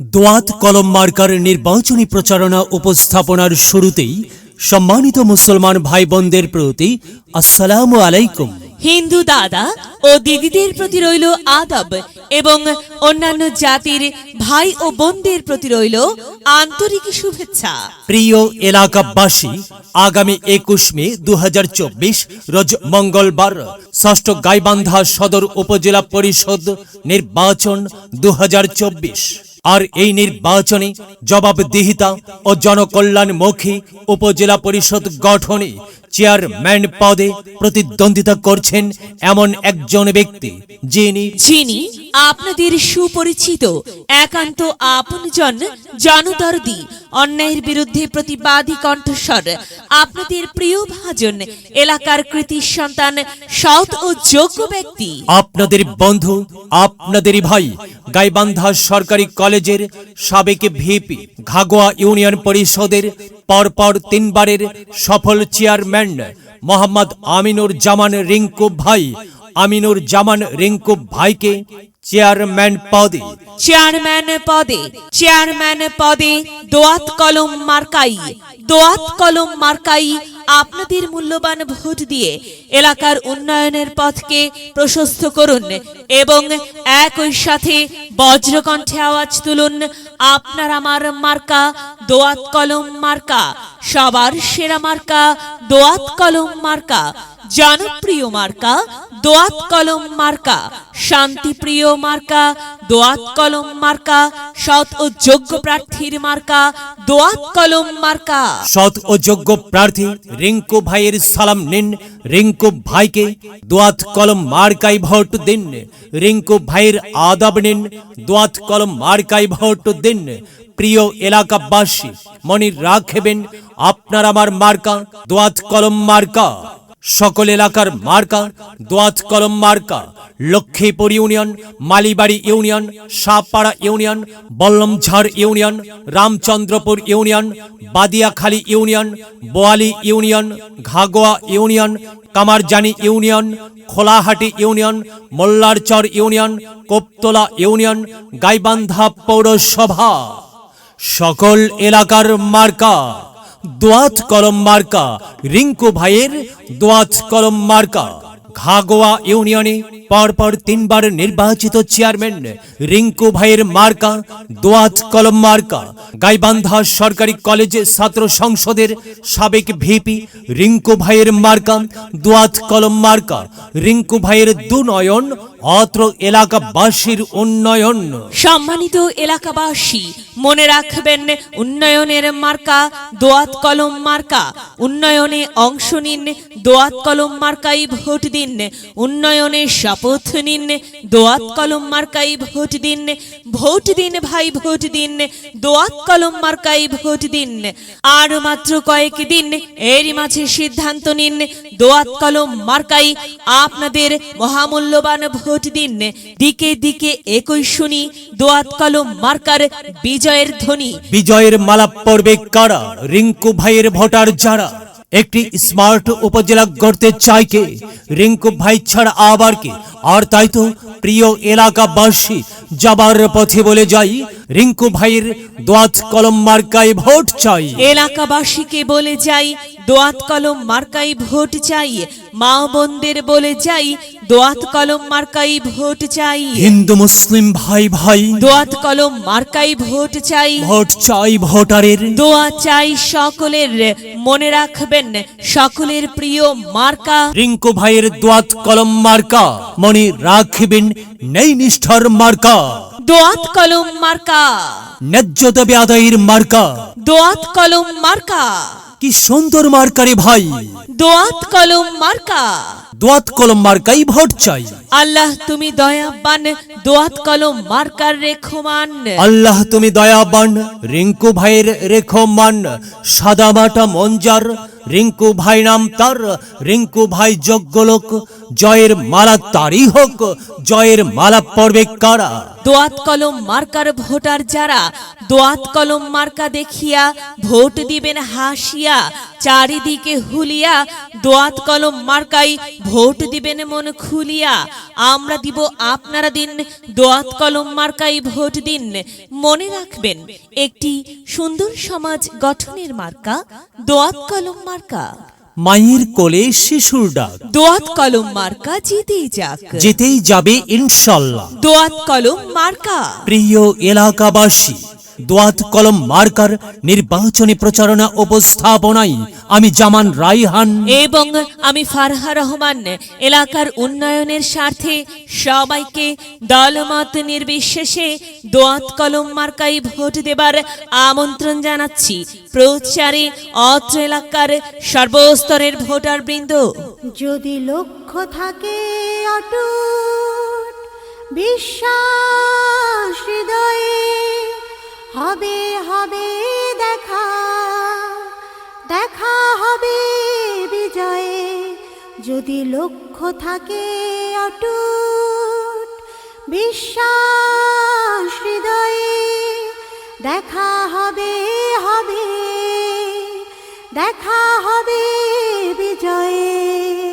দোয়াত কলম মার্কার নির্বাচনী প্রচারণা উপস্থাপনার শুরুতেই সম্মানিত মুসলমান ভাই বোনদের প্রতি আসসালামু আলাইকুম। হিন্দু দাদা ও দিদিদের প্রতি রইল আদব এবং অন্যান্য জাতির ভাই ও বোনদের প্রতি রইল আন্তরিক শুভেচ্ছা। প্রিয় এলাকাবাসী, আগামী 21 মে 2024 রোজ মঙ্গলবার ষষ্ঠ গাইবান্ধা সদর উপজেলা পরিষদ নির্বাচন 2024। আর এই নির্বাচনে জবাবদিহিতা ও জনকল্যাণমুখী উপজেলা পরিষদ গঠনে চেয়ারম্যান পদে প্রতিদ্বন্দ্বিতা করছেন এমন একজন ব্যক্তি যিনি আপনাদের সুপরিচিত একান্ত আপনজন, জনদরদি, অন্যায়ের বিরুদ্ধে প্রতিবাদী কণ্ঠস্বর, আপনাদের প্রিয় ভাজন, এলাকার কৃতি সন্তান, সৎ ও যোগ্য ব্যক্তি, আপনাদের বন্ধু, আপনাদেরই ভাই, গাইবান্ধা সরকারি কলেজের সাবেক ভিপি, ঘাগোয়া ইউনিয়ন পরিষদের পরপর 3 বারের সফল চেয়ারম্যান মোহাম্মদ আমিনুর জামান রিঙ্কু ভাই, আমিনুর জামান রিঙ্কু ভাইকে চেয়ারম্যান পদে দোয়াত কলম মার্কাই আপনাদের মূল্যবান ভোট দিয়ে এলাকার উন্নয়নের পথকে প্রশস্ত করুন এবং একই সাথে বজ্রকণ্ঠে আওয়াজ তুলুন, আপনার আমার মার্কা দোয়াত কলম মার্কা, সবার সেরা মার্কা দোয়াত কলম মার্কা, জনপ্রিয় মার্কা দোয়াত কলম মার্কা, শান্তিপ্রিয় মার্কা দোয়াত কলম মার্কা, সৎ ও যোগ্য প্রার্থীর মার্কা দোয়াত কলম মার্কা। সৎ ও যোগ্য প্রার্থী রিঙ্কু ভাইয়ের সালাম নিন, রিঙ্কু ভাইকে দোয়াত কলম মার্কায় ভোট দিন। রিঙ্কু ভাইয়ের আদব নিন, দোয়াত কলম মার্কায় ভোট দিন। প্রিয় এলাকাবাসী, মনে রাখবেন আপনার আমার মার্কা দোয়াত কলম মার্কা। সকল এলাকার মার্কা দোয়াত কলম মার্কা। Lakshmipur union, Malibari union, Sapara union, Ballamjhar union, Ramchandrapur union, Badiakhali union, Boali union, Ghagoa union, Kamarjani union, Kholahati union, Mollarchar union, Koptala union, Gaibandha পৌরসভা, সকল এলাকার মার্কা দোয়াত কলম মার্কা। রিঙ্কু ভাইয়ের দোয়াত কলম মার্কা। ঘাগোয়া ইউনিয়নে পরপর 3 বার নির্বাচিত চেয়ারম্যান রিঙ্কু ভাইয়ের মার্কা দোয়াত কলম মার্কা। গাইবান্ধা সরকারি কলেজ ছাত্র সংসদের সাবেক ভিপি রিঙ্কু ভাইয়ের মার্কা দোয়াত কলম মার্কা। রিঙ্কু ভাইয়ের দুনয়ন, অত্র এলাকাবাসীর উন্নয়ন। সম্মানিত এলাকাবাসী, মনে রাখবেন উন্নয়নের মার্কা দোয়াত কলম মার্কা। উন্নয়নে অংশ নিন, দোয়াত কলম মার্কাই ভোট দিন। উন্নয়নে শপথ নিন, দোয়াত কলম মার্কাই ভোট দিন। ভোট দিন ভাই, ভোট দিন, দোয়াত কলম মার্কাই ভোট দিন। আর মাত্র কয়েকদিন, এরই মাঝে সিদ্ধান্ত নিন, দোয়াত কলম মার্কাই আপনাদের মহামূল্যবান ভোট দিন। দিকে দিকে একই শুনি দোয়াত কলম মার্কার বিজয়ের ধ্বনি। বিজয়ের মালা পড়বে কারা? রিঙ্কু ভাইয়ের ভোটার যারা। একটি স্মার্ট উপজেলা গড়তে চায় কে? রিঙ্কু ভাই ছাড়া আবার কে? আর তাই তো প্রিয় এলাকাবাসী, যাবার পথে বলে যাই, রিঙ্কু ভাইয়ের দোয়াত কলম মার্কায় ভোট চাই। এলাকাবাসীকে বলে যাই, দোয়াত কলম মার্কাই ভোট চাই। মা বোনদের বলে যাই, দোয়াত কলম মার্কাই ভোট চাই। হিন্দু মুসলিম ভাই ভাই, দোয়াত কলম মার্কাই ভোট চাই। ভোট চাই ভোটারের, দোয়া চাই সকলের। মনে রাখবেন সকলের প্রিয় মার্কা রিঙ্কু ভাইয়ের দোয়াত কলম মার্কা। মনে রাখবেন নেই নিষ্ঠার মার্কা দোয়াত কলম মার্কা। ন্যায্য দাবি আদায়ের মার্কা দোয়াত কলম মার্কা। কি সুন্দর মার্কারে ভাই, দোয়াত কলম মার্কা। দোয়াত কলম মার্কাই ভোট চাই। আল্লাহ তুমি দয়াবান, দোয়াত কলম মার্কার রেখমান। আল্লাহ তুমি দয়াবান, রিঙ্কু ভাইয়ের রেখমান। সাদামাটা মঞ্জার, রিঙ্কু ভাই নাম তার। রিঙ্কু ভাই যোগ্য লোক, জয়ের মালা তারই হোক। জয়ের মালা পড়বে কারা? দোয়াত কলম মার্কার ভোটার যারা দোয়াত কলম মার্কা দেখিয়া ভোট দিবেন হাসিয়া, চারিদিকে হুলিয়া দোয়াত কলম মার্কাই ভোট দিবেন মন খুলিয়া। আমরা দিব আপনারা দিন, দোয়াত কলম মার্কাই ভোট দিন। মনে রাখবেন, একটি সুন্দর সমাজ গঠনের মার্কা দোয়াত কলম মার্কা। মায়ের কোলে শিশুর ডাক, দোয়াত কলম মার্কা জিতেই যাক, যেতেই যাবে ইনশাল্লাহ। দোয়াত কলম মার্কা। প্রিয় এলাকাবাসী, দোয়াত কলম মার্কার নির্বাচনী প্রচারণা উপস্থাপনায় আমি জামান রাইহান এবং আমি ফারহা রহমান এলাকার উন্নয়নের স্বার্থে সবাইকে দলমত নির্বিশেষে দোয়াত কলম মার্কাই ভোট দেবার আমন্ত্রণ জানাচ্ছি। প্রচারে অত্র এলাকার সর্বস্তরের ভোটার বৃন্দ। যদি লক্ষ্য থাকে অটুট বিশ্বাস হৃদয়ে, হবে হবে দেখা, দেখা হবে বিজয়ে। যদি লক্ষ্য থাকে অটুট বিশ্বাস হৃদয়ে, দেখা হবে হবে, দেখা হবে বিজয়ে।